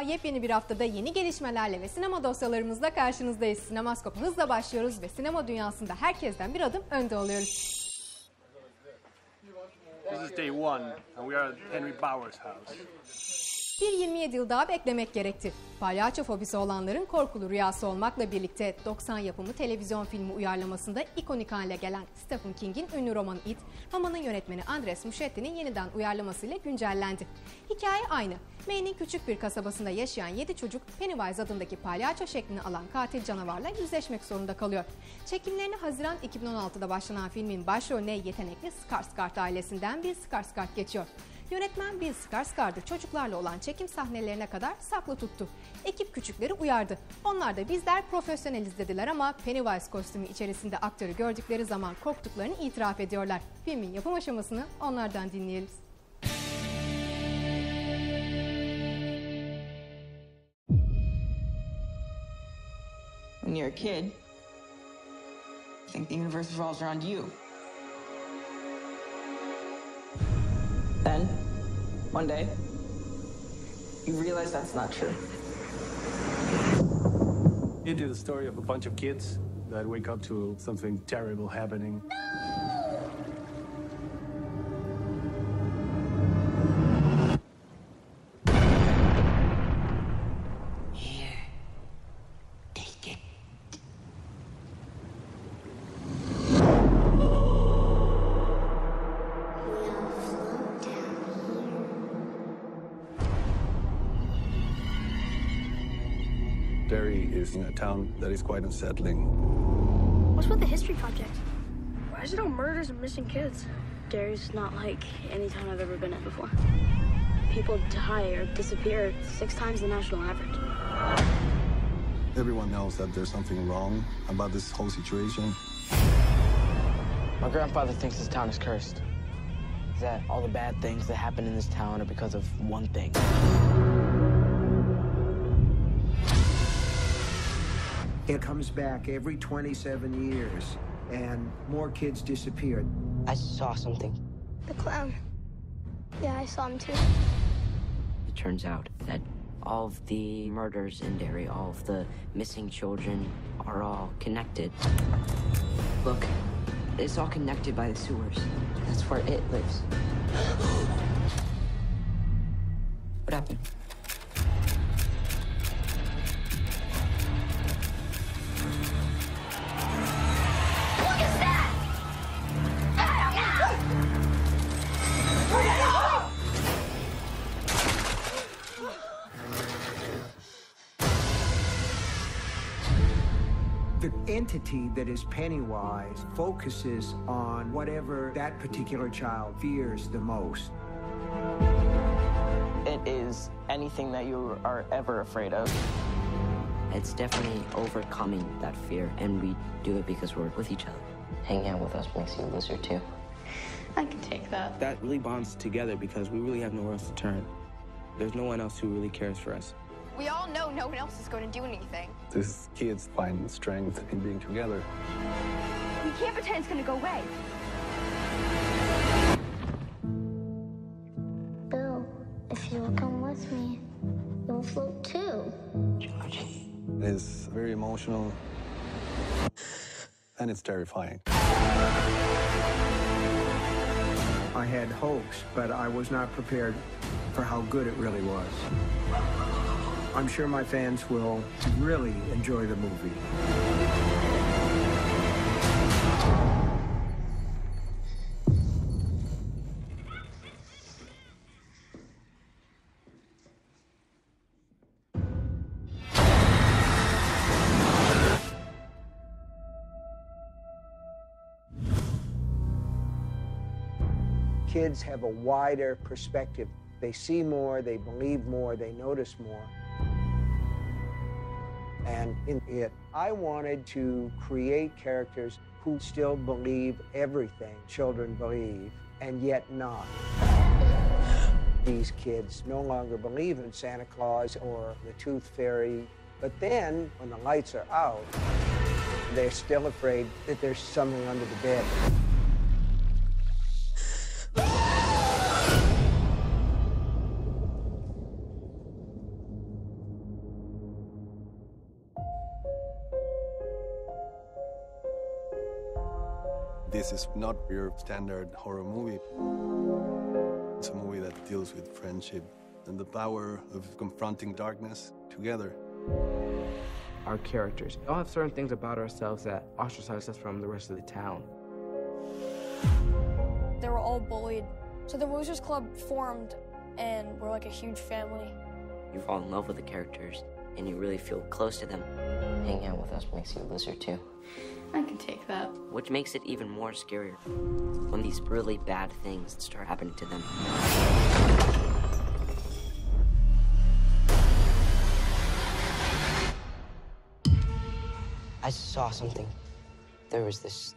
Merhaba, yepyeni bir haftada yeni gelişmelerle ve sinema dosyalarımızla karşınızdayız. Sinemaskop'a hızla başlıyoruz ve sinema dünyasında herkesten bir adım önde oluyoruz. This is day one, and we are at Henry Bauer's house. Bir 27 yıl daha beklemek gerekti. Palyaço fobisi olanların korkulu rüyası olmakla birlikte 90 yapımı televizyon filmi uyarlamasında ikonik hale gelen Stephen King'in ünlü romanı It, romanın yönetmeni Andres Muschetti'nin yeniden uyarlamasıyla güncellendi. Hikaye aynı. Maine'in küçük bir kasabasında yaşayan 7 çocuk Pennywise adındaki palyaço şeklini alan katil canavarla yüzleşmek zorunda kalıyor. Çekimlerini Haziran 2016'da başlanan filmin başrolüne yetenekli Skarsgård ailesinden Bill Skarsgård geçiyor. Yönetmen Bill Skarsgård'ı çocuklarla olan çekim sahnelerine kadar saklı tuttu. Ekip küçükleri uyardı. Onlar da bizler profesyoneliz dediler ama Pennywise kostümü içerisinde aktörü gördükleri zaman korktuklarını itiraf ediyorlar. Filmin yapım aşamasını onlardan dinleyelim. When you're a kid, you think the universe revolves around you. Then, one day, you realize that's not true. It is the story of a bunch of kids that wake up to something terrible happening. Is in a town that is quite unsettling. What's with the history project? Why is it all murders and missing kids? Derry's not like any town I've ever been in before. People die or disappear 6 times the national average. Everyone knows that there's something wrong about this whole situation. My grandfather thinks this town is cursed. That all the bad things that happen in this town are because of one thing. It comes back every 27 years, and more kids disappear. I saw something. The clown. Yeah, I saw him too. It turns out that all of the murders in Derry, all of the missing children are all connected. Look, it's all connected by the sewers. That's where it lives. What happened? The entity that is Pennywise focuses on whatever that particular child fears the most. It is anything that you are ever afraid of. It's definitely overcoming that fear, and we do it because we're with each other. Hanging out with us makes you a loser too. I can take that. That really bonds us together because we really have nowhere else to turn. There's no one else who really cares for us. We all know no one else is going to do anything. These kids find strength in being together. We can't pretend it's going to go away. Bill, if you will come with me, you'll float too. George. It's very emotional, and it's terrifying. I had hopes, but I was not prepared for how good it really was. I'm sure my fans will really enjoy the movie. Kids have a wider perspective. They see more, they believe more, they notice more. And in it, I wanted to create characters who still believe everything children believe, and yet not. These kids no longer believe in Santa Claus or the Tooth Fairy, but then, when the lights are out, they're still afraid that there's something under the bed. This is not your standard horror movie. It's a movie that deals with friendship and the power of confronting darkness together. Our characters all have certain things about ourselves that ostracize us from the rest of the town. They were all bullied. So the Losers Club formed, and we're like a huge family. You fall in love with the characters, and you really feel close to them. Hanging out with us makes you a loser, too. I can take that. Which makes it even more scarier when these really bad things start happening to them. I saw something. There was this...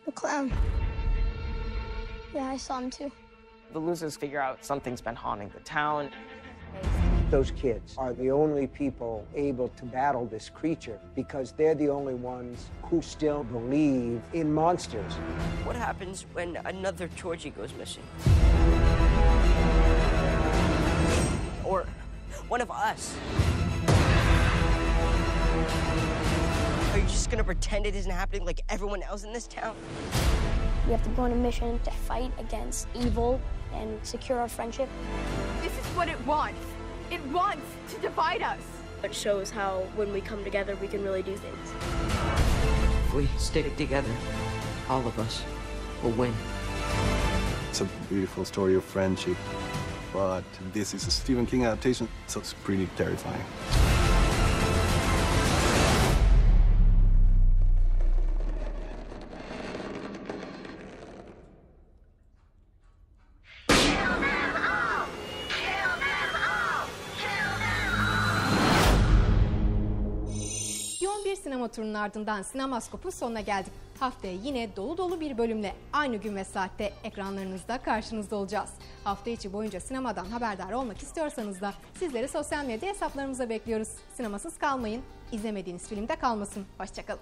The clown. Yeah, I saw him too. The losers figure out something's been haunting the town. Those kids are the only people able to battle this creature because they're the only ones who still believe in monsters. What happens when another Georgie goes missing? Or one of us? Are you just gonna pretend it isn't happening like everyone else in this town? We have to go on a mission to fight against evil and secure our friendship. This is what it wants. It wants to divide us. It shows how when we come together, we can really do things. If we stick together, all of us will win. It's a beautiful story of friendship, but this is a Stephen King adaptation, so it's pretty terrifying. Sinema turunun ardından Sinemaskop'un sonuna geldik. Haftaya yine dolu dolu bir bölümle aynı gün ve saatte ekranlarınızda karşınızda olacağız. Hafta içi boyunca sinemadan haberdar olmak istiyorsanız da sizleri sosyal medya hesaplarımıza bekliyoruz. Sinemasız kalmayın, izlemediğiniz filmde kalmasın. Hoşça kalın.